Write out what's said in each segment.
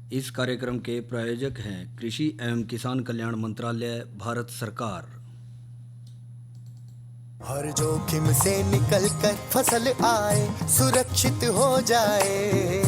इस कार्यक्रम के प्रायोजक हैं कृषि एवं किसान कल्याण मंत्रालय, भारत सरकार। हर जोखिम से निकल कर फसल आए, सुरक्षित हो जाए।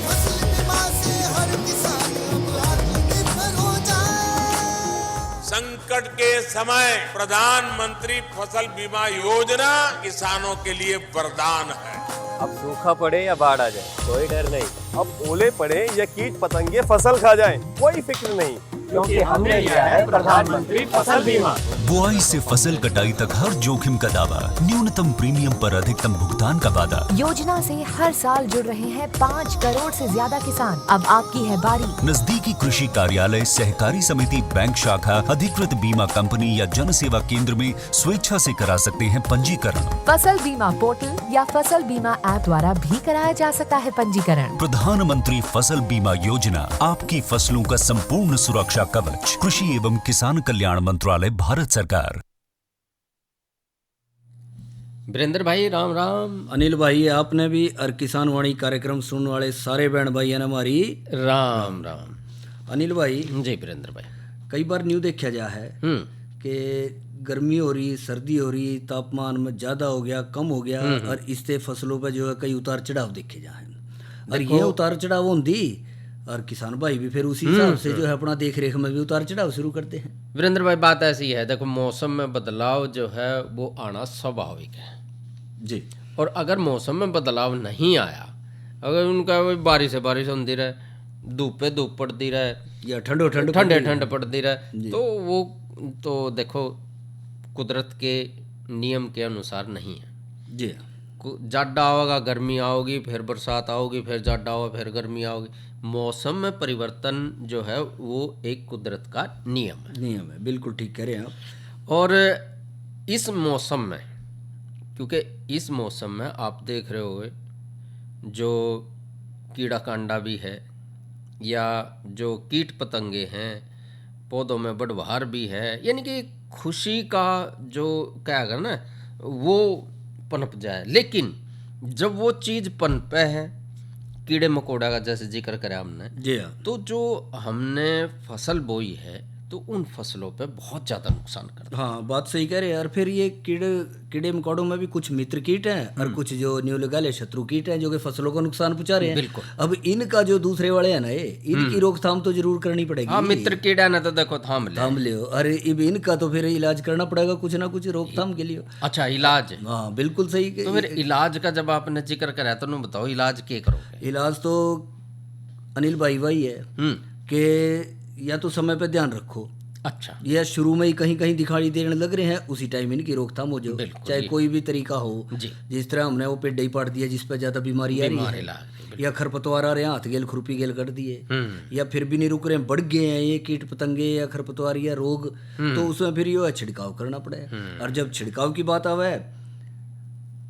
फसल बीमा से हर किसान अब आत्मनिर्भर हो जाए। संकट के समय प्रधानमंत्री फसल बीमा योजना किसानों के लिए वरदान है। अब सूखा पड़े या बाढ़ आ जाए कोई डर नहीं, अब ओले पड़े या कीट पतंगे फसल खा जाए कोई फिक्र नहीं, क्योंकि हमने लिया है प्रधानमंत्री फसल बीमा। बुआई से फसल कटाई तक हर जोखिम का दावा, न्यूनतम प्रीमियम पर अधिकतम भुगतान का वादा। योजना से हर साल जुड़ रहे हैं 5 करोड़ से ज्यादा किसान। अब आपकी है बारी। नजदीकी कृषि कार्यालय, सहकारी समिति, बैंक शाखा, अधिकृत बीमा कंपनी या जन सेवा केंद्र में स्वेच्छा से करा सकते हैं पंजीकरण। फसल बीमा पोर्टल या फसल बीमा ऐप द्वारा भी कराया जा सकता है पंजीकरण। प्रधानमंत्री फसल बीमा योजना, आपकी फसलों का संपूर्ण सुरक्षा कवच। कृषि एवं किसान कल्याण मंत्रालय, भारत सरकार। वीरेंद्र भाई राम राम। अनिल भाई, आपने भी और किसान वाणी कार्यक्रम सुनने वाले सारे बहन भाई है हमारी राम राम। अनिल भाई जी वीरेंद्र भाई, कई बार न्यू देखा जा है कि गर्मी हो रही, सर्दी हो रही, तापमान में ज़्यादा हो गया, कम हो गया, और इससे फसलों पर जो है कई उतार चढ़ाव देखे जा है। और ये उतार चढ़ाव होंगी और किसान भाई भी फिर उसी हिसाब से जो है अपना देख रेख में भी उतार चढ़ाव शुरू करते हैं। वीरेंद्र भाई बात ऐसी है, देखो मौसम में बदलाव जो है वो आना स्वाभाविक है जी। और अगर मौसम में बदलाव नहीं आया, अगर उनका बारिश से बारिश होती रहे, धूप पे धूप पड़ती रहे या ठंडो ठंड पड़ती रहे, तो वो तो देखो कुदरत के नियम के अनुसार नहीं है जी। जाड़ा आओगा, गर्मी आओगी, फिर बरसात आओगी, फिर जाड़ा होगा, फिर गर्मी आओगी। मौसम में परिवर्तन जो है वो एक कुदरत का नियम है। बिल्कुल ठीक कह रहे हैं आप। और इस मौसम में, क्योंकि इस मौसम में आप देख रहे होगे जो कीड़ा कांडा भी है या जो कीट पतंगे हैं, पौधों में बढ़वार भी है, यानी कि खुशी का जो क्या है ना वो पनप जाए। लेकिन जब वो चीज़ पनपे है, कीड़े मकोड़ा का जैसे जिक्र करा हमने जी, तो जो हमने फसल बोई है तो उन फसलों पे बहुत ज़्यादा नुकसान करता है। हाँ, बात सही कह रहे हैं। और फिर ये कीड़े मकोड़ों में भी कुछ मित्र कीट हैं और कुछ जो न्यूनगाले शत्रु कीट हैं जो कि फसलों को नुकसान पहुंचा रहे हैं। बिल्कुल। अब इनका जो दूसरे वाले हैं ना, इनकी रोकथाम तो जरूर करनी पड़ेगी। हाँ, मित्र कीड़ा ना तो देखो थाम ले। अरे अब इनका तो फिर इलाज करना पड़ेगा कुछ ना कुछ रोकथाम के लिए। अच्छा, इलाज। हाँ बिल्कुल सही। तो फिर इलाज का जब आपने जिक्र करा तो बताओ इलाज क्या करोगे? इलाज तो अनिल भाई वही है कि या तो समय पे ध्यान रखो। अच्छा, यह शुरू में ही कहीं कहीं दिखाई देने लग रहे हैं, उसी टाइम इनकी रोकथाम हो जाए, चाहे कोई भी तरीका हो जी। जिस तरह हमने वो पेड़ ही पाट दिया जिस पर ज्यादा बीमारी आ रही है, या खरपतवार आ रहे हैं, हाथ गेल खुरपी गेल कर दिए, या फिर भी नहीं रुक रहे हैं, बढ़ गए हैं ये कीट पतंगे या खरपतवार या रोग, तो उसमें फिर ये छिड़काव करना पड़ेगा। और जब छिड़काव की बात आवे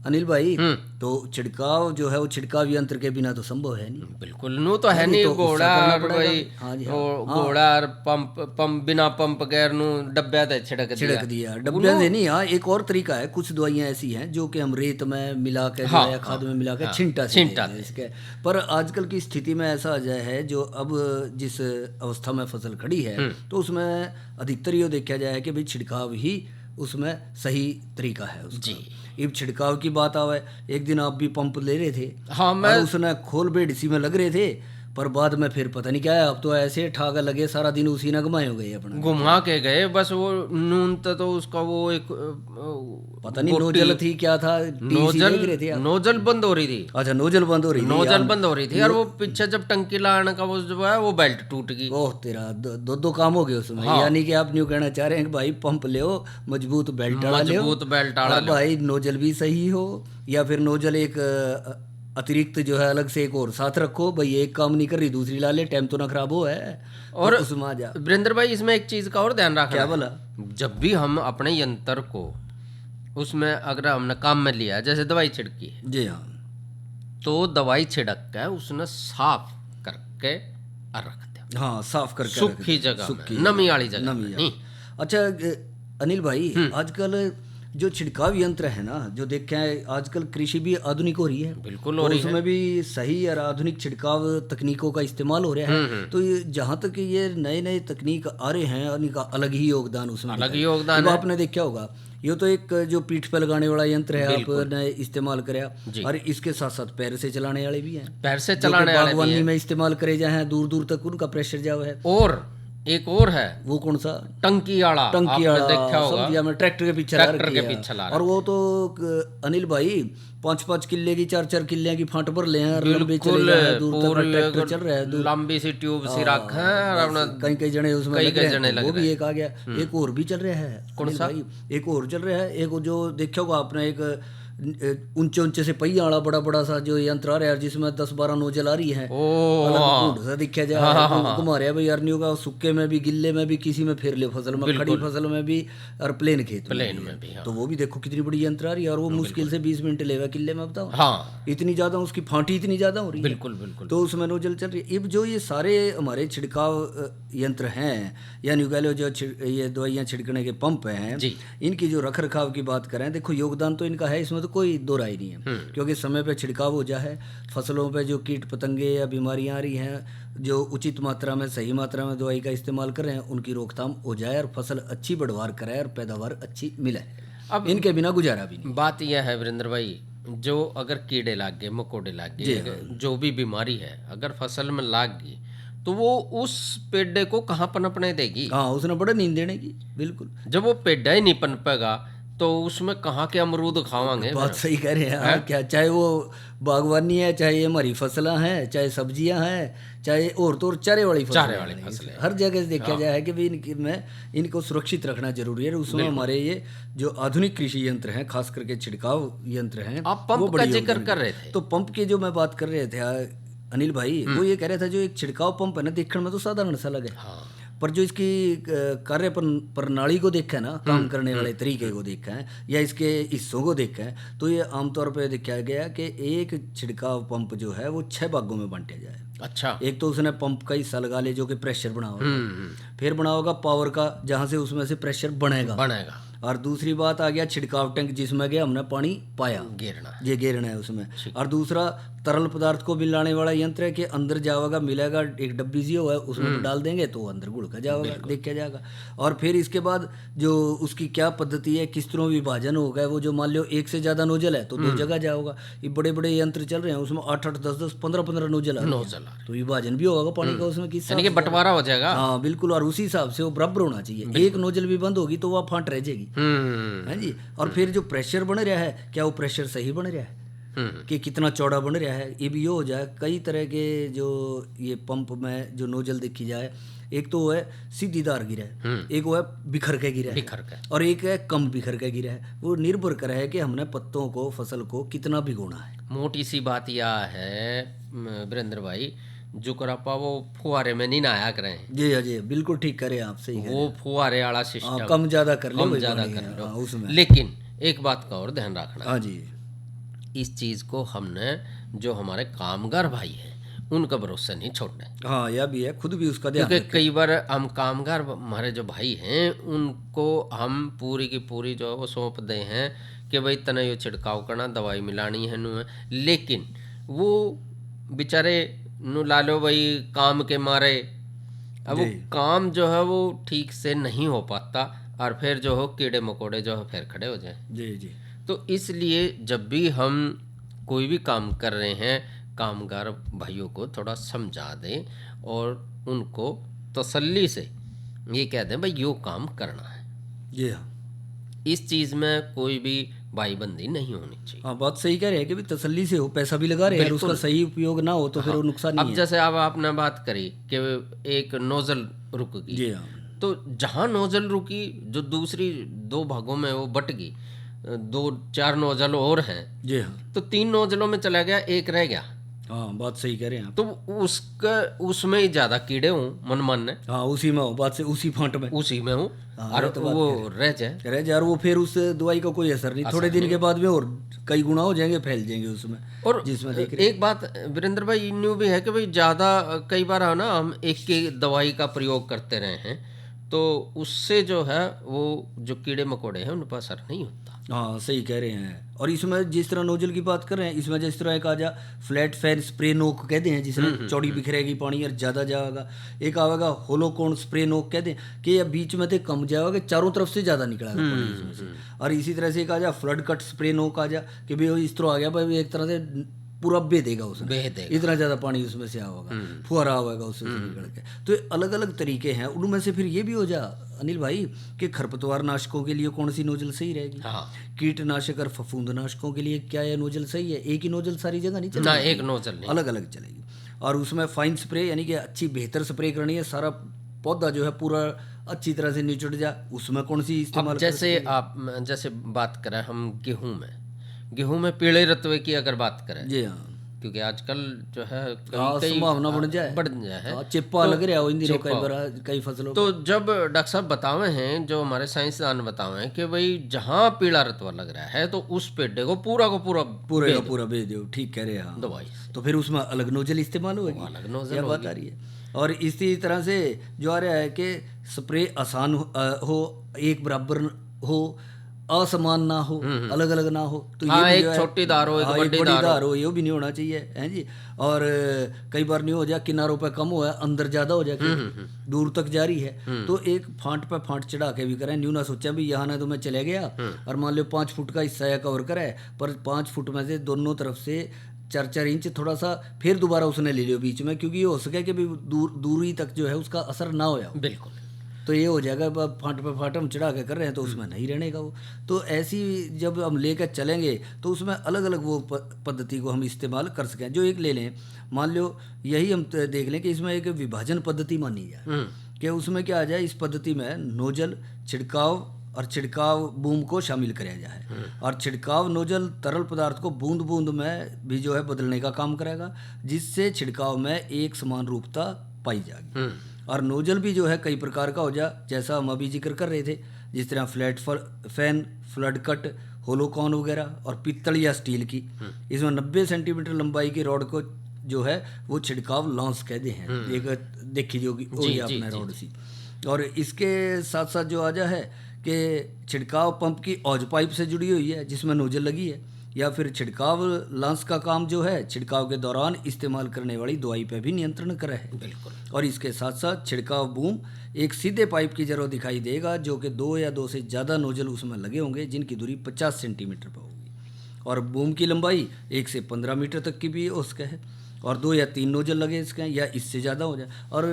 अनिल भाई, तो छिड़काव जो है वो छिड़काव यंत्र के बिना तो संभव है नहीं। बिल्कुल, नो तो है नहीं। घोड़ा भाई, घोड़ा और पंप बिना पंप गैर नु डब्बे दे छिड़क दिया डब्बे दे नहीं। हाँ, एक और तरीका है, कुछ दवाइयाँ ऐसी हैं जो कि हम रेत में मिला के या खाद में मिला के छिंटा इसके। पर आजकल की स्थिति में ऐसा आ जाए है, जो अब जिस अवस्था में फसल खड़ी है तो उसमें अधिकतर ये देखा जाए कि भाई छिड़काव ही उसमें सही तरीका है जी। अब छिड़काव की बात आवे, एक दिन आप भी पंप ले रहे थे। हाँ, मैं उसने खोल बेड इसी में लग रहे थे, पर बाद में फिर पता नहीं क्या है, अब तो ऐसे ठाका लगे सारा दिन उसी ना घुमाए हो गए अपना, घुमा के गए बस। वो नून तो उसका वो एक पता नहीं नोजल थी क्या था, नोजल बंद हो रही थी। अच्छा, नोजल बंद हो रही थी। और वो पीछे जब टंकी लाने का वो जो है वो बेल्ट टूट गई। ओह तेरा, दो काम हो गए उसमें। हाँ। यानी कि आप न्यू कहना चाह रहे हैं कि भाई पंप ले, मजबूत बेल्ट वाला भाई, नोजल भी सही हो, या फिर नोजल एक अतिरिक्त जो है अलग से एक और साथ रखो भाई, एक काम नहीं कर रही दूसरी ला ले, टाइम तो ना खराब हो है। और उसमें आ जा वीरेंद्र भाई, इसमें एक चीज का और ध्यान रखना। क्या बोला? जब भी हम अपने यंत्र को उसमें अगर हमने काम में लिया, जैसे दवाई छिड़की है जी हाँ, तो दवाई छिड़क के उसने साफ करके रख दे। हाँ, साफ करके सूखी जगह, नमी वाली जगह नहीं। अच्छा अनिल भाई, आजकल जो छिड़काव यंत्र है ना, जो देखे हैं आजकल कृषि भी आधुनिक हो रही है, बिल्कुल तो हो रही है। उसमें भी सही और आधुनिक छिड़काव तकनीकों का इस्तेमाल हो रहा है। तो ये जहाँ तक ये नए नए तकनीक आ रहे हैं, उनका अलग ही योगदान उसमें अलग दिखा है। योगदान अब है। आपने देखा होगा, ये तो एक जो पीठ पे लगाने वाला यंत्र है, आपने इस्तेमाल कराया, और इसके साथ साथ पैर से चलाने वाले भी हैं, पैर से जो कि चलाने वाले भी बागवानी हैं। में इस्तेमाल करे जाए हैं, दूर दूर तक उनका प्रेशर जाओ है। और एक और है, वो कौन सा? टंकी आड़ा, टंकी आपने आड़ा, देखा होगा, समझिया मैं, ट्रैक्टर के पीछे ट्रैक्टर रखी के है। पीछे ला और वो तो अनिल भाई 5-5 किले की 4-4 किले की फांट भर ले हैं, लंबे चले गए हैं, दूर तक ट्रैक्टर चल रहा है, दूर लंबी सी ट्यूब सी रख है, और अपना कई कई जने उसमें कई लग रहे जने हैं। लग वो रहे भी हैं। एक आ गया, एक और भी चल रहा है। कौन अनिल सा? भाई, एक और चल रहा है, एक जो देखा होगा आपने, एक ऊंचे ऊंचे से पहिया वाला बड़ा बड़ा सा जो यंत्र आ रहा है, जिसमें 10-12 नोजल आ रही है, अलग सा दिखा जा रहा है, घुमा रहा है भाई अर्नियों का, सूखे में भी, गिल्ले में भी, किसी में फेर ले फसल में, खड़ी फसल में भी, और प्लेन खेत में भी। तो वो भी देखो कितनी बड़ी यंत्र आ रही है, और वो मुश्किल से 20 मिनट लेगा किले में, बताओ। हाँ, इतनी ज्यादा उसकी फांटी इतनी ज्यादा हो रही है। बिल्कुल बिल्कुल। तो उसमें नोजल चल रही है। अब जो ये सारे हमारे छिड़काव यंत्र हैं, यानी कह लो जो ये दवाइयाँ छिड़कने के पंप हैं, इनकी जो रख रखाव की बात करें, देखो योगदान तो इनका है, इसमें तो कोई दो राय नहीं है, क्योंकि समय पे छिड़काव हो जाए, फसलों पे जो कीट पतंगे या बीमारियां आ रही हैं, जो उचित मात्रा में, सही मात्रा में दवाई का इस्तेमाल कर रहे हैं, उनकी रोकथाम हो जाए, और फसल अच्छी बढ़वार कराए, और पैदावार अच्छी मिले। अब इनके बिना गुजारा भी नहीं। बात यह है वीरेंद्र भाई, जो अगर कीड़े लाग गए, मकोड़े लाग गए, जो भी बीमारी है अगर फसल में लाग गई, तो वो उस पेड़े को कहाँ पनपने देगी? हाँ, उसने बड़ा नींद देने की, बिल्कुल। जब वो पेड़ा ही नहीं पनपेगा तो उसमें कहाँ के अमरूद खावांगे? बात सही कह रहे हैं। क्या, चाहे वो बागवानी है, चाहे ये हमारी फसलें हैं, चाहे सब्जियां हैं, चाहे और तो और चारे वाली फसलें, हर जगह से देखा जाए कि भी इनकी में इनको सुरक्षित रखना जरूरी है। उसमें हमारे ये जो आधुनिक कृषि यंत्र हैं, खास करके छिड़काव यंत्र हैं, आप पंप का जिक्र कर रहे थे, तो पंप की जो मैं बात कर रहे थे अनिल भाई, वो ये कह रहा था, जो एक छिड़काव पंप है ना, देखने में तो साधारण सा लगे, पर जो इसकी कार्य प्रणाली को देखा है ना, काम करने वाले तरीके को देखा है, या इसके हिस्सों को देखा है, तो ये आमतौर पर देखा गया कि एक छिड़काव पंप जो है वो 6 भागों में बांटा जाए। अच्छा। एक तो उसने पंप का हिस्सा लगा ले जो कि प्रेशर बना होगा, फिर बना होगा पावर का, जहाँ से उसमें से प्रेशर बनेगा, और दूसरी बात आ गया छिड़काव टैंक, जिसमें गया हमने पानी पाया, ये घेरना है उसमें, और दूसरा तरल पदार्थ को मिलाने वाला यंत्र है कि अंदर जाएगा, मिलेगा, एक डब्बी सी है उसमें डाल देंगे तो अंदर गुड़का जाएगा, देखा जाएगा। और फिर इसके बाद जो उसकी क्या पद्धति है, किस तरह विभाजन होगा, वो जो मान लो एक से ज्यादा नोजल है तो 2 जगह जाओगा। ये बड़े बड़े यंत्र चल रहे हैं, उसमें 8-8, 10-10, 15-15 नोजल है, तो विभाजन भी होगा पानी का उसमें, किस बंटवारा हो जाएगा। हाँ बिल्कुल, और उसी हिसाब से वो बराबर होना चाहिए। एक नोजल भी बंद होगी तो वह फांट रह जाएगी, है जी। और फिर जो प्रेशर बन रहा है, क्या वो प्रेशर सही बन रहा है कि कितना चौड़ा बन रहा है, ये भी हो जाए। कई तरह के जो ये पंप में जो नोजल देखी जाए, एक तो वो है सीधीदार गिरा है, एक वो है बिखर के गिरा है, और एक है कम बिखर के गिरा है। वो निर्भर करे है कि हमने पत्तों को, फसल को कितना भिगोना है। मोटी सी बात यह है वीरेंद्र भाई, जो करापा वो फुहारे में नहीं नहाया करें। जी बिल्कुल ठीक करे आप, सही वो फुहारे वाला सिस्टम कम ज्यादा कर लो, उसमें। लेकिन एक बात का और ध्यान रखना, हाँ जी, इस चीज को हमने, जो हमारे कामगार भाई हैं, उनका भरोसा नहीं छोड़ना है। हाँ, यह भी है, खुद भी उसका ध्यान, क्योंकि कई बार हम कामगार हमारे जो भाई हैं, उनको हम पूरी की पूरी जो है वो सौंप दे हैं कि भाई तना ये छिड़काव करना, दवाई मिलानी है नु है, लेकिन वो बेचारे नु लालो भाई काम के मारे, अब वो काम जो है वो ठीक से नहीं हो पाता, और फिर जो हो कीड़े मकोड़े जो है फिर खड़े हो जाए। जी। तो इसलिए जब भी हम कोई भी काम कर रहे हैं, कामगार भाइयों को थोड़ा समझा दें और उनको तसल्ली से ये कह दें भाई यो काम करना है। जी हाँ, इस चीज़ में कोई भी भाईबंदी नहीं होनी चाहिए। हाँ, बात सही कह रहे हैं कि भी तसल्ली से हो, पैसा भी लगा रहे हैं, उसका सही उपयोग ना हो तो फिर वो नुकसान नहीं है। अब जैसे अब आपने बात करी कि एक नोजल रुक गई, जी हाँ, तो जहाँ नोजल रुकी, जो दूसरी 2 भागों में वो बट गई, 2-4 नोजल और हैं, जी हाँ, तो 3 नोजलों में चला गया, एक रह गया। हाँ, बात सही कह रहे हैं आप। तो उसका उसमें ही ज्यादा कीड़े हूँ मन मानने, हाँ, उसी में हूँ, बात से उसी फांट में, उसी में हूँ, और तो वो रह जाए, और वो फिर उस दवाई का कोई असर नहीं, थोड़े दिन के बाद में और कई गुना हो जाएंगे, फैल जाएंगे उसमें। और जिसमें देख रहे एक बात वीरेंद्र भाई न्यू भी है कि भाई ज्यादा कई बार है ना, हम एक की दवाई का प्रयोग करते रहे हैं, तो उससे जो है वो जो कीड़े मकोड़े हैं उन पर असर नहीं होता। हाँ सही कह रहे हैं। और इसमें जिस तरह नोजल की बात कर रहे हैं, इसमें जिस तरह एक आ जा फ्लैट फैन स्प्रे नोक कहते हैं, जिसमें चौड़ी बिखरेगी पानी और ज़्यादा जाएगा। एक आवेगा होलोकोन स्प्रे नोक कहते हैं कि ये बीच में से कम जाएगा, चारों तरफ से ज़्यादा निकलेगा पानी इसमें से। और इसी तरह से एक आ जा फ्लड कट स्प्रे नोक आ जा कि भाई इस तरह आ गया भाई, एक तरह से पूरा बह देगा उसमें, इतना ज़्यादा पानी उसमें से आएगा, फुहारा होगा उससे निकल के। तो अलग अलग तरीके हैं। उनमें से फिर ये भी हो जा अनिल भाई कि खरपतवार नाशकों के लिए कौन सी नोजल सही रहेगी, कीटनाशक और फफूंदनाशकों के लिए क्या ये नोजल सही है? एक ही नोजल सारी जगह नहीं चलेगी, ना एक नोजल नहीं, अलग अलग चलेगी। और उसमें फाइन स्प्रे यानी कि अच्छी बेहतर स्प्रे करनी है, सारा पौधा जो है पूरा अच्छी तरह से निचुड़ जाए, उसमें कौन सी इस्तेमाल? जैसे आप जैसे बात करें हम गेहूं में पीले रत्वे की अगर बात करें, जी हाँ, क्योंकि आजकल जो है संभावना बढ़ जाए है, चिप्पा लग रहा हो कई फसलों। तो जब डॉक्टर साहब बतावे हैं, जो हमारे साइंसदान बतावे हैं कि भाई जहाँ पीला रत्वा लग रहा है तो उस पेड़ को पूरा बेच दो, ठीक कह रहे हैं दवाई। तो फिर उसमें अलग नोजल इस्तेमाल होगी, अलग नोजल बात आ रही है। और इसी तरह से जो आ रहा है कि स्प्रे आसान हो, एक बराबर हो, असमान ना हो, अलग अलग ना हो। तो हाँ, ये एक छोटी धार हो, एक बड़ी धार हो, ये भी नहीं होना चाहिए है जी। और कई बार नहीं हो जाए, किनारों पे कम हुआ है, अंदर ज्यादा हो जाए, दूर तक जारी है, तो एक फांट पे फांट चढ़ा के भी करें। न्यू ना सोचा भी यहाँ ना तो मैं चले गया और मान लो 5 फुट का हिस्सा कवर करे, पर 5 फुट में से दोनों तरफ से 4-4 इंच थोड़ा सा फिर दोबारा उसने ले लियो बीच में, क्योंकि ये हो सके कि भी दूरी तक जो है उसका असर ना हो जाए। बिल्कुल, तो ये हो जाएगा फांट पे फांट हम चढ़ा के कर रहे हैं तो उसमें नहीं रहने का वो। तो ऐसी जब हम लेकर चलेंगे तो उसमें अलग अलग वो पद्धति को हम इस्तेमाल कर सकें। जो एक ले लें, मान लो यही हम देख लें कि इसमें एक विभाजन पद्धति मानी जाए कि उसमें क्या आ जाए, इस पद्धति में नोजल छिड़काव और छिड़काव बूम को शामिल कराया जाए। और छिड़काव नोजल तरल पदार्थ को बूंद बूंद में भी जो है बदलने का काम करेगा, जिससे छिड़काव में एक समान रूपता पाई जाएगी। और नोजल भी जो है कई प्रकार का हो जा, जैसा हम अभी जिक्र कर रहे थे, जिस तरह फ्लैट फैन, फ्लड कट, होलोकॉन वगैरह, और पित्तल या स्टील की। इसमें 90 सेंटीमीटर लंबाई की रॉड को जो है वो छिड़काव लॉन्स कहते हैं, एक देखी जो होगी आपने रॉड सी। और इसके साथ साथ जो आजा है कि छिड़काव पंप की औज पाइप से जुड़ी हुई है, जिसमें नोजल लगी है, या फिर छिड़काव लांस का काम जो है छिड़काव के दौरान इस्तेमाल करने वाली दवाई पर भी नियंत्रण करे है। बिल्कुल। और इसके साथ साथ छिड़काव बूम एक सीधे पाइप की जरूर दिखाई देगा, जो कि 2 या 2 से ज़्यादा नोजल उसमें लगे होंगे, जिनकी दूरी 50 सेंटीमीटर पर होगी। और बूम की लंबाई 1 से 15 मीटर तक की भी उसका है, और 2 या 3 नोजल लगे इसके, या इससे ज़्यादा हो जाए। और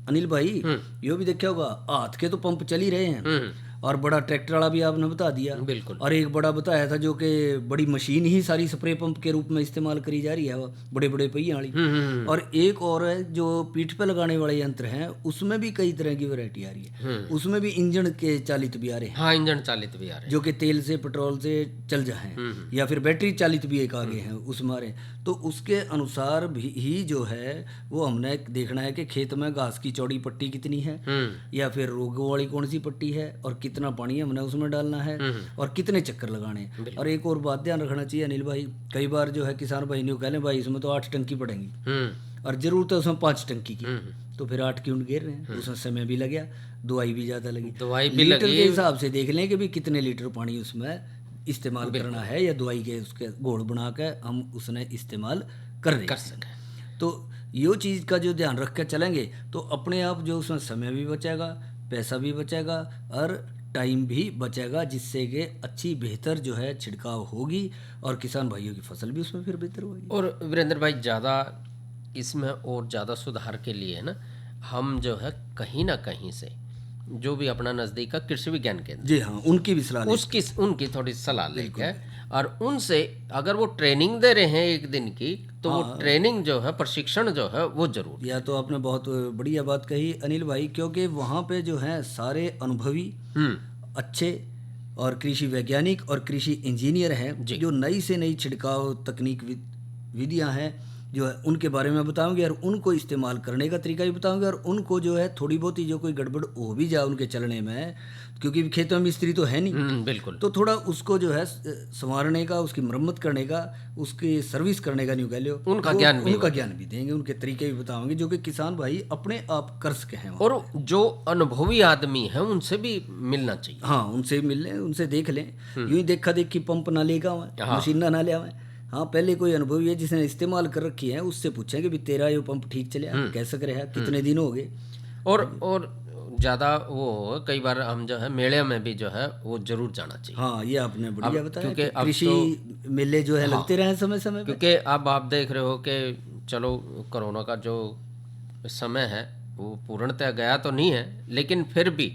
अनिल भाई ये भी देखा होगा, हाथ के तो पंप चल ही रहे हैं, और बड़ा ट्रैक्टर वाला भी आपने बता दिया। बिल्कुल। और एक बड़ा बताया था जो कि बड़ी मशीन ही सारी स्प्रे पंप के रूप में इस्तेमाल करी जा रही है, वो बड़े बड़े पहिए वाली। और एक और है जो पीठ पे लगाने वाले यंत्र हैं, उसमें भी कई तरह की वैरायटी आ रही है। उसमें भी इंजन के चालित भी आ रहे हैं। हाँ, इंजन चालित भी आ रहे हैं, जो कि तेल से पेट्रोल से चल जाए, या फिर बैटरी चालित भी एक आगे हैं उसमें आ रहे हैं। तो उसके अनुसार भी ही जो है वो हमने देखना है कि खेत में घास की चौड़ी पट्टी कितनी है, या फिर रोगों वाली कौन सी पट्टी है, और कितना पानी हमने उसमें डालना है, और कितने चक्कर लगाने हैं। और एक और बात ध्यान रखना चाहिए अनिल भाई, कई बार जो है किसान भाई ने कह लें भाई इसमें तो 8 टंकी पड़ेंगी, और जरूरत है उसमें 5 टंकी की, तो फिर 8 क्यों घेर रहे हैं? उसमें समय भी लगे, दवाई भी ज़्यादा लगी, लीटर के हिसाब से देख लें कि भी कितने लीटर पानी उसमें इस्तेमाल करना है, या दवाई के उसके घोल बना के हम उसने इस्तेमाल कर सकें। तो ये चीज़ का जो ध्यान रख कर चलेंगे तो अपने आप जो उसमें समय भी बचेगा, पैसा भी बचेगा, और टाइम भी बचेगा, जिससे कि अच्छी बेहतर जो है छिड़काव होगी, और किसान भाइयों की फसल भी उसमें फिर बेहतर होगी। और वीरेंद्र भाई ज़्यादा इसमें और ज़्यादा सुधार के लिए ना, हम जो है कहीं ना कहीं से जो भी अपना नज़दीक का कृषि विज्ञान केंद्र, जी हाँ, उनकी भी सलाह उनकी थोड़ी सलाह लेकर, और उनसे अगर वो ट्रेनिंग दे रहे हैं 1 दिन की, तो वो ट्रेनिंग जो है, प्रशिक्षण जो है वो जरूर। या तो आपने बहुत बढ़िया बात कही अनिल भाई, क्योंकि वहाँ पे जो है सारे अनुभवी अच्छे और कृषि वैज्ञानिक और कृषि इंजीनियर हैं, जो नई से नई छिड़काव तकनीक विधियां हैं जो है उनके बारे में बताऊंगे और उनको इस्तेमाल करने का तरीका भी बताऊंगे, और उनको जो है थोड़ी बहुत ही जो कोई गड़बड़ हो भी जाए उनके चलने में, क्योंकि खेतों में मिस्त्री तो है नहीं, बिल्कुल, तो थोड़ा उसको जो है संवारने का, उसकी मरम्मत करने का, उसकी सर्विस करने का, नहीं कह लो, उनका ज्ञान भी देंगे, उनके तरीके भी बताएंगे जो कि किसान भाई अपने आप कर सके हैं। और जो अनुभवी आदमी है उनसे भी मिलना चाहिए। हाँ, उनसे मिल लें, उनसे देख लें, यूं ही देखा देखी पंप ना लेगा वहाँ, मशीन ना ले आवे। हाँ, पहले कोई अनुभवी है जिसने इस्तेमाल कर रखी है, उससे पूछें कि भी तेरा ये पंप ठीक चले, कैसे करे है, कितने दिन हो गए। और ज़्यादा वो कई बार हम जो है मेले में भी जो है वो जरूर जाना चाहिए। हाँ, ये आपने बढ़िया बताया, क्योंकि कि कृषि मेले जो है लगते रहे समय समय पे। क्योंकि अब आप देख रहे हो कि चलो कोरोना का जो समय है वो पूर्णतः गया तो नहीं है, लेकिन फिर भी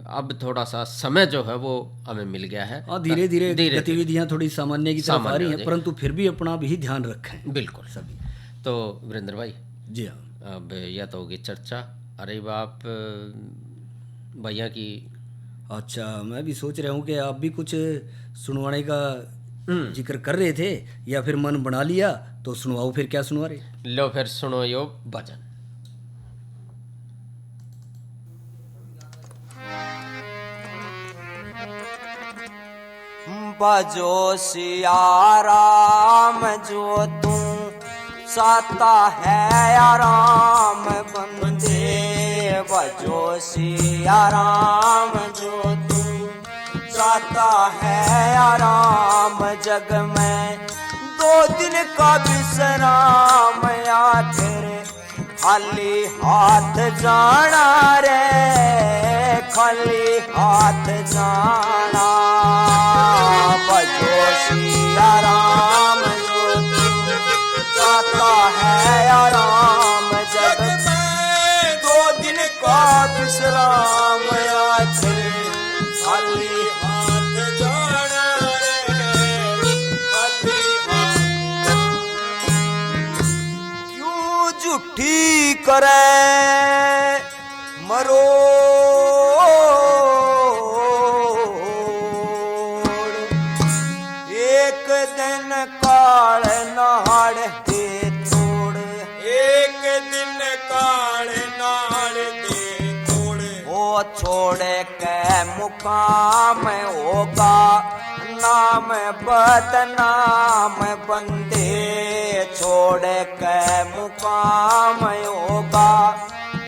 अब थोड़ा सा समय जो है वो हमें मिल गया है। हाँ, धीरे धीरे गतिविधियाँ थोड़ी सामान्य की तरफ आ रही हैं, परंतु फिर भी अपना भी ध्यान रखें बिल्कुल सभी। तो वीरेंद्र भाई जी हाँ, अब यह तो होगी चर्चा। अरे बाप भैया की, अच्छा, मैं भी सोच रहा हूँ कि आप भी कुछ सुनवाने का जिक्र कर रहे थे, या फिर मन बना लिया तो सुनवाओ, फिर क्या सुनवा रहे। लो फिर सुनो यो भजन। बजो सिया राम जो तू साता है आराम बंदे, बजो सिया राम जो तू साता है आराम, जग में 2 दिन का विश्राम, या तेरे खाली हाथ जाना रे, खाली हाथ जाना। बजो सिया राम जो तू चाहता है आराम, जग में 2 दिन का विश्राम, या तेरे खाली हाथ जाना रे, खाली हाथ। क्यों झूठी करे मरो, एक दिन काल नाड़ दे तोड़, एक दिन काल नाड़ दे तोड़। ओ छोड़ के मुकाम होगा नाम बदनाम बंदे, छोड़ के मुकाम होगा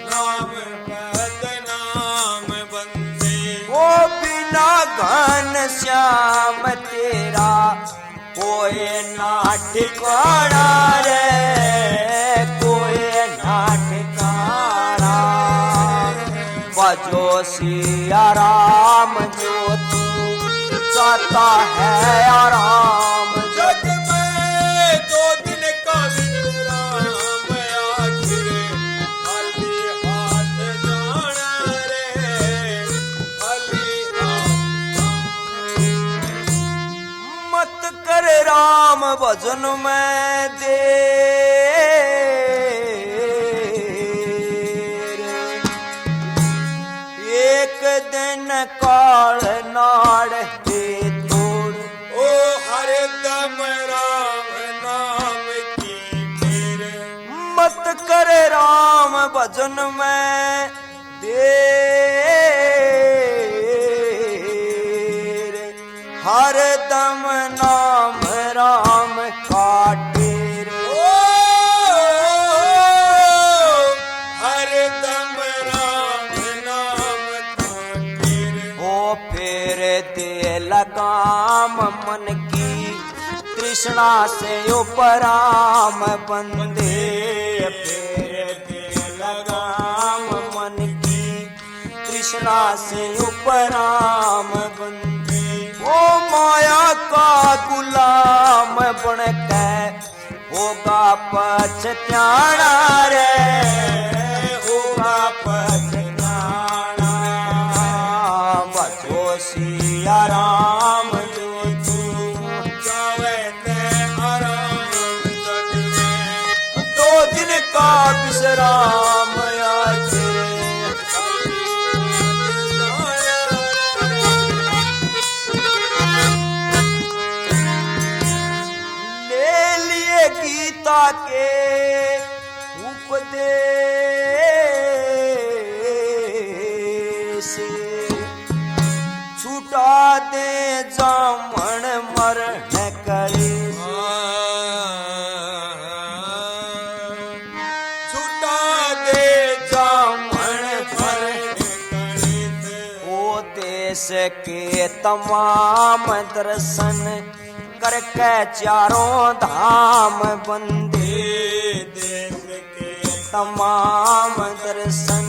नाम बदनाम बंदे। ओ बिना घन श्याम तेरा कोई ना ठिकाना रे, कोई ना ठिकाना। बजो सिया राम जो तू चाहता है आराम, जग में 2 दिन का विश्राम, आखिर खाली हाथ जाना रे, खाली हाथ। मत कर राम भजन में देर, एक दिन काल नाड़ दे तोड़। ओ हर दम राम नाम की ढेर, मत कर राम भजन में देर, हर दम नाम राम का ढेर। हर दम राम नाम का ढेर। ओ फेर दे लगाम मन की तृष्णा से उपराम बंदे, फेर दे लगाम मन की तृष्णा से उपराम बंदे। ओ माया का गुलाम बन के होगा पछताना रे, होगा पछताना। बजो सिया राम जो तू जावे ते आराम, जग में 2 दिन का विश्राम, ले लिए गीता के उपदेश छुटा दे जामण मरण करे छुटा दे जामण मरण करे ओ देश के तमाम दर्शन करके चारों धाम बंदे देश के तमाम दर्शन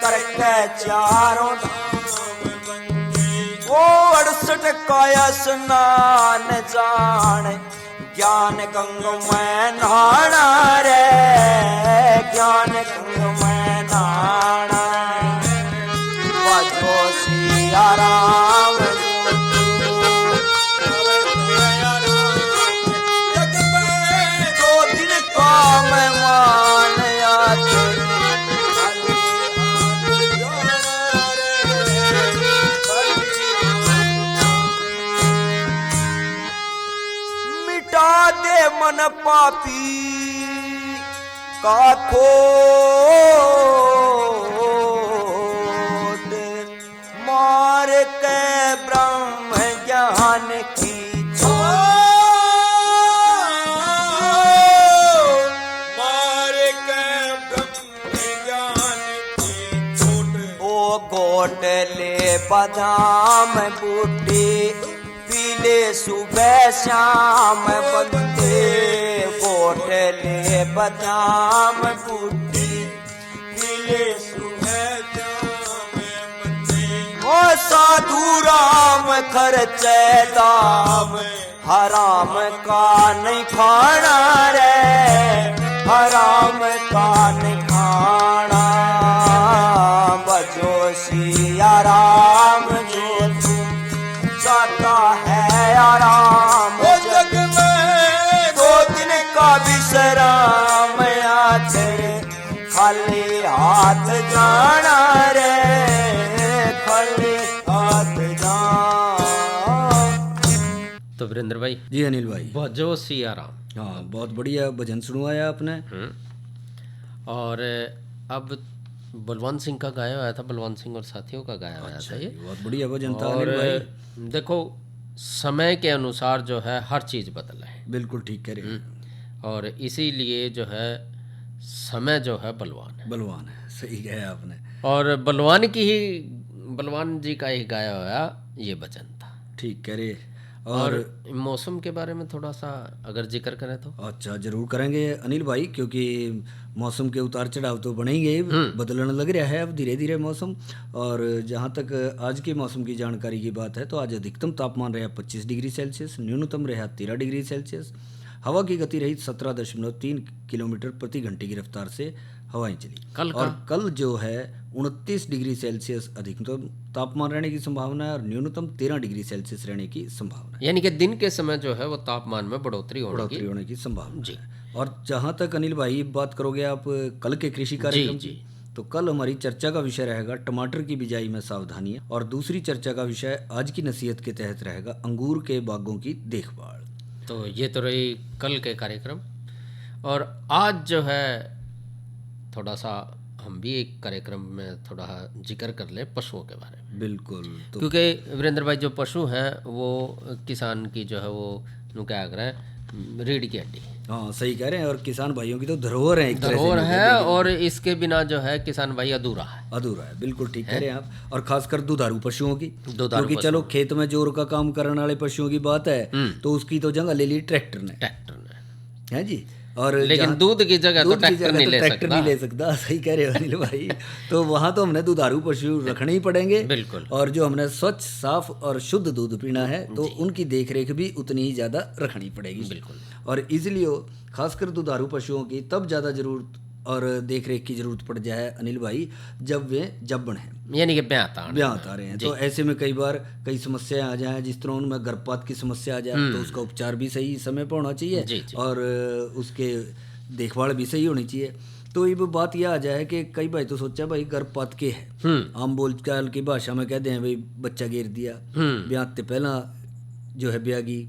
करके चारों धाम बंदे ओ 68 काया स्नान जान ज्ञान गंग में नहाना रे ज्ञान गंग में नहाना बजो सिया राम मन पापी का खोट मार के ब्रह्म ज्ञान की मार के ब्रह्म ज्ञान की छोट ओ गोट ले बादाम बूटी पीले सुबह शाम बंदे बोटले बादाम बूटी पीले सुबह शाम बंदे ओ साधु राम खर्चे दाम हराम का नहीं खाना रे हराम का नहीं खाना बजो सिया राम जो जाता है आराम जग में 2 दिन का विश्राम आखिर खाली हाथ जाना रे खाली हाथ जाना। तो वीरेंद्र भाई जी अनिल भाई भजो सिया राम, हाँ बहुत बढ़िया भजन सुनवाया आपने। और अब बलवंत सिंह का गाया हुआ था, बलवंत सिंह और साथियों का गाया हुआ था ये। बहुत बढ़िया भजन था और अनिल भाई। देखो समय के अनुसार जो है हर चीज़ बदला है। बिल्कुल ठीक कह रहे हैं। और इसीलिए जो है समय जो है बलवान है। बलवान है, सही कहा आपने। और बलवान जी का ही गाया हुआ ये भजन था। ठीक कह रहे। और मौसम के बारे में थोड़ा सा अगर जिक्र करें तो अच्छा जरूर करेंगे अनिल भाई, क्योंकि मौसम के उतार चढ़ाव तो बने ही गए, बदलने लग रहा है अब धीरे धीरे मौसम। और जहाँ तक आज के मौसम की जानकारी की बात है तो आज अधिकतम तापमान रहा 25 डिग्री सेल्सियस, न्यूनतम रहा 13 डिग्री सेल्सियस। हवा की गति रही 17.3 किलोमीटर प्रति घंटे की रफ्तार से हवाएं चली। कल जो है 29 डिग्री सेल्सियस अधिकतम तापमान रहने की संभावना है और न्यूनतम 13 डिग्री सेल्सियस रहने की संभावना है। यानी कि दिन के समय जो है वो तापमान में बढ़ोतरी होने की संभावना है। और जहाँ तक अनिल भाई बात करोगे आप कल के कृषि कार्यक्रम की, तो कल हमारी चर्चा का विषय रहेगा टमाटर की बिजाई में सावधानियां, और दूसरी चर्चा का विषय आज की नसीहत के तहत रहेगा अंगूर के बागों की देखभाल। तो ये तो रही कल के कार्यक्रम। और आज जो है थोड़ा सा हम भी एक कार्यक्रम में थोड़ा जिक्र कर ले पशुओं के बारे में। बिल्कुल। तो क्योंकि वीरेंद्र भाई जो पशु हैं वो किसान की जो है वो क्या कह रहे हैं रीढ़ की हड्डी। हाँ सही कह रहे हैं। और किसान भाइयों की तो धरोहर है, एक धरोहर है। और इसके बिना जो है किसान भाई अधूरा है। बिल्कुल ठीक कह रहे हैं आप। और खासकर दुधारू पशुओं की, क्योंकि चलो खेत में जोर का काम करने वाले पशुओं की बात है तो उसकी तो जगह ले ली ट्रैक्टर ने है जी। और लेकिन दूध की जगह तो ट्रैक्टर नहीं ले सकता। सही कह रहे हो अनिल भाई। तो वहाँ तो हमने दुधारू पशु रखने ही पड़ेंगे। बिल्कुल। और जो हमने स्वच्छ साफ और शुद्ध दूध पीना है तो उनकी देखरेख भी उतनी ही ज़्यादा रखनी पड़ेगी। बिल्कुल। और इसलिए खासकर दुधारू पशुओं की तब ज़्यादा जरूरत और देखरेख की जरूरत पड़ जाए अनिल भाई जब वे जब्बन हैं, यानी कि ब्यात आ रहे हैं। तो ऐसे में कई बार कई समस्याएं आ जाएं, जिस तरह उनमें गर्भपात की समस्या आ जाए तो उसका उपचार भी सही समय पर होना चाहिए और उसके देखभाल भी सही होनी चाहिए। तो ये बात यह आ जाए कि कई भाई तो सोचा भाई गर्भपात के है, आम बोलचाल की भाषा में कहते हैं भाई बच्चा गिर दिया, ब्याह से पहला जो है ब्यागी,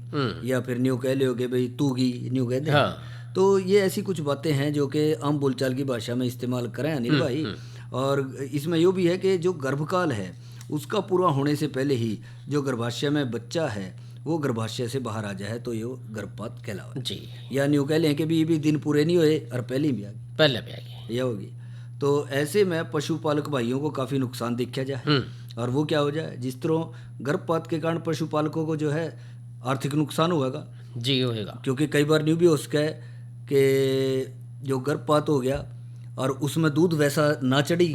या फिर न्यू कह लोगे भाई तूगी, न्यू कहते हैं। हाँ। तो ये ऐसी कुछ बातें हैं जो कि आम बोलचाल की भाषा में इस्तेमाल करें अनिल भाई। और इसमें यो भी है कि जो गर्भकाल है उसका पूरा होने से पहले ही जो गर्भाशय में बच्चा है वो गर्भाशय से बाहर आ जाए तो ये गर्भपात कहलावा जी। या न्यू कह लें कि भी दिन पूरे नहीं हुए और पहले ही ब्यागी यह होगी। तो ऐसे में पशुपालक भाइयों को काफ़ी नुकसान देखा जाए। और वो क्या हो जाए, जिस तरह गर्भपात के कारण पशुपालकों को जो है आर्थिक नुकसान होगा जी, होगा। क्योंकि कई बार न्यू भी हो सका है कि जो गर्भपात हो गया और उसमें दूध वैसा ना चढ़ी,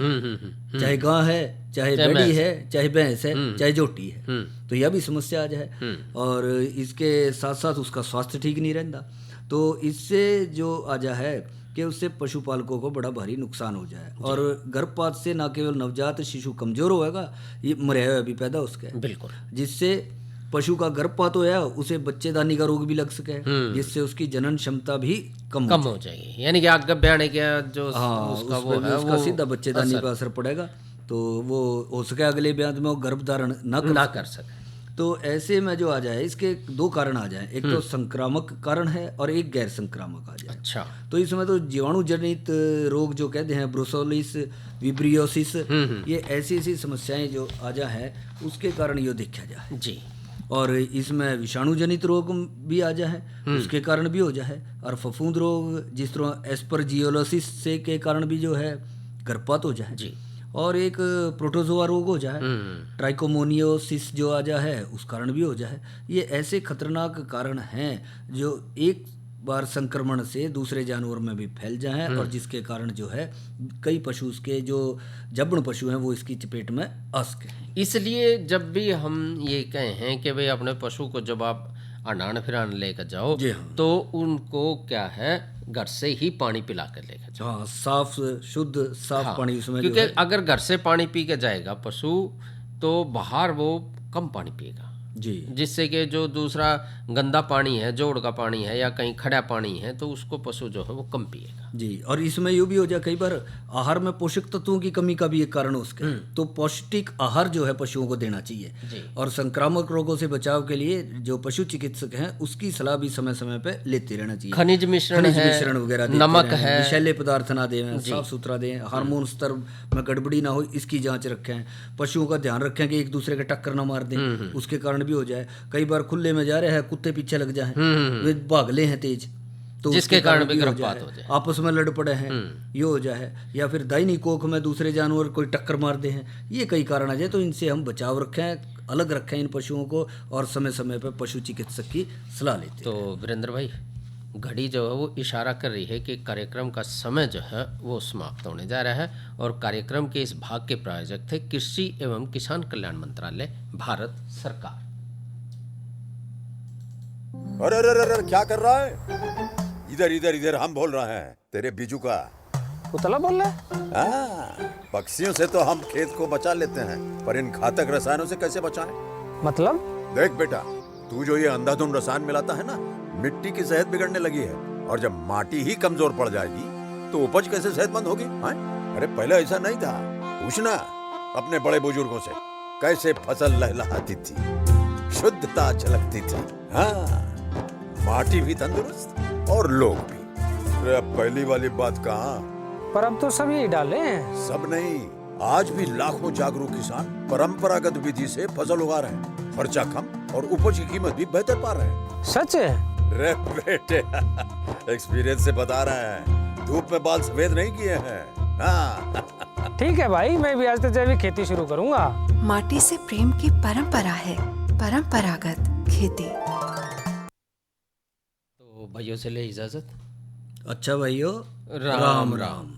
चाहे गां है, चाहे बड़ी है, चाहे भैंस है, चाहे जोटी है, तो यह भी समस्या आ जाए। और इसके साथ साथ उसका स्वास्थ्य ठीक नहीं रहता। तो इससे जो आ जा है कि उससे पशुपालकों को बड़ा भारी नुकसान हो जाए। और गर्भपात से न केवल नवजात शिशु कमजोर होगा, ये मरे हुए भी पैदा हो सके, बिल्कुल, जिससे पशु का गर्भपात होया उसे बच्चेदानी का रोग भी लग सके, जिससे उसकी जनन क्षमता भी कम हो जाएगी। यानी कि आगे ब्याने का जो उसका वो है उसका सीधा बच्चेदानी पर असर पड़ेगा। तो वो हो सके अगले ब्याह में वो गर्भ धारण ना कर सके। तो ऐसे में जो आ जाए इसके दो कारण आ जाए, एक तो संक्रामक कारण है और एक गैर संक्रामक आ जाए। अच्छा। तो इसमें तो जीवाणु जनित रोग जो कहते हैं ब्रुसोलिस, विब्रियोसिस, ये ऐसी समस्याएं जो आ जा है उसके कारण ये देखा जाए जी। और इसमें विषाणु जनित रोग भी आ जाए उसके कारण भी हो जाए। और फफूंद रोग जिस तरह एस्परजियोलोसिस से के कारण भी जो है गर्भपात हो जाए जी। और एक प्रोटोजोआ रोग हो जाए, ट्राइकोमोनियोसिस जो आ जाए उस कारण भी हो जाए। ये ऐसे खतरनाक कारण हैं जो एक बार संक्रमण से दूसरे जानवर में भी फैल जाए और जिसके कारण जो है कई पशु के जो जबड़ पशु हैं वो इसकी चपेट में आ सके। इसलिए जब भी हम ये कहें कि भाई अपने पशु को जब आप अनान फिरान लेकर जाओ तो उनको क्या है घर से ही पानी पिला कर लेकर जाओ। हाँ, साफ शुद्ध साफ पानी उसमें, क्योंकि अगर घर से पानी पी के जाएगा पशु तो बाहर वो कम पानी पिएगा जी, जिससे कि जो दूसरा गंदा पानी है, जोड़ का पानी है या कहीं खड़ा पानी है तो उसको पशु जो है वो कम पिएगा जी। और इसमें ये भी हो जाए कई बार आहार में पोषक तत्वों की कमी का भी एक कारण उसके, तो पौष्टिक आहार जो है पशुओं को देना चाहिए जी। और संक्रामक रोगों से बचाव के लिए जो पशु चिकित्सक हैं उसकी सलाह भी समय समय पे लेते रहना चाहिए। खनिज मिश्रण वगैरह, नमक है, विषैले पदार्थ ना दें, साफ सुथरा दें, हार्मोन स्तर में गड़बड़ी ना हो इसकी जांच रखें, पशुओं का ध्यान रखें कि एक दूसरे का टक्कर ना मार दें, उसके कारण भी हो जाए। कई बार खुले में जा रहे हैं कुत्ते पीछे लग जाए, वे भागले हैं तेज, तो जिसके कारण भी गर्भपात हो जाए, आपस में लड़ पड़े हैं ये हो जाए, या फिर दाहिनी कोख में दूसरे जानवर कोई टक्कर मार दे हैं, ये कई कारण आ जाए। तो इनसे हम बचाव रखें, अलग रखें इन पशुओं को और समय समय पर पशु चिकित्सक की सलाह लेते। तो वीरेंद्र भाई घड़ी जो है वो इशारा कर रही है कि कार्यक्रम का समय जो है वो समाप्त होने जा रहा है और कार्यक्रम के इस भाग के प्रायोजक थे कृषि एवं किसान कल्याण मंत्रालय, भारत सरकार। अरे अरे अरे क्या कर रहा है? इधर इधर इधर हम बोल रहे हैं तेरे बीजू का। पुतला बोल रहा है? पक्षियों से तो हम खेत को बचा लेते हैं पर इन घातक रसायनों से कैसे बचाएं? मतलब? देख बेटा, तू जो ये अंधाधुंध रसायन मिलाता है ना, मिट्टी की सेहत बिगड़ने लगी है और जब माटी ही कमजोर पड़ जाएगी तो उपज कैसे सेहतमंद होगी? अरे पहले ऐसा नहीं था, पूछना अपने बड़े बुजुर्गों से कैसे फसल लहलहाती थी, शुद्धता झलकती थी। हाँ, माटी भी तंदुरुस्त और लोग भी। अरे पहली वाली बात कहाँ? पर अब तो सब यही डाले हैं। सब नहीं, आज भी लाखों जागरूक किसान परंपरागत विधि से फसल उगा रहे हैं, खर्चा कम और उपज की कीमत भी बेहतर पा रहे हैं। सच है? रे बेटे एक्सपीरियंस से बता रहे हैं, धूप में बाल सफेद नहीं किए हैं। हाँ। ठीक है भाई, मैं भी आज से जैविक खेती शुरू करूंगा। माटी से प्रेम की परंपरा है परंपरागत खेती। तो भाइयों से ले इजाजत। अच्छा भाइयों, राम राम।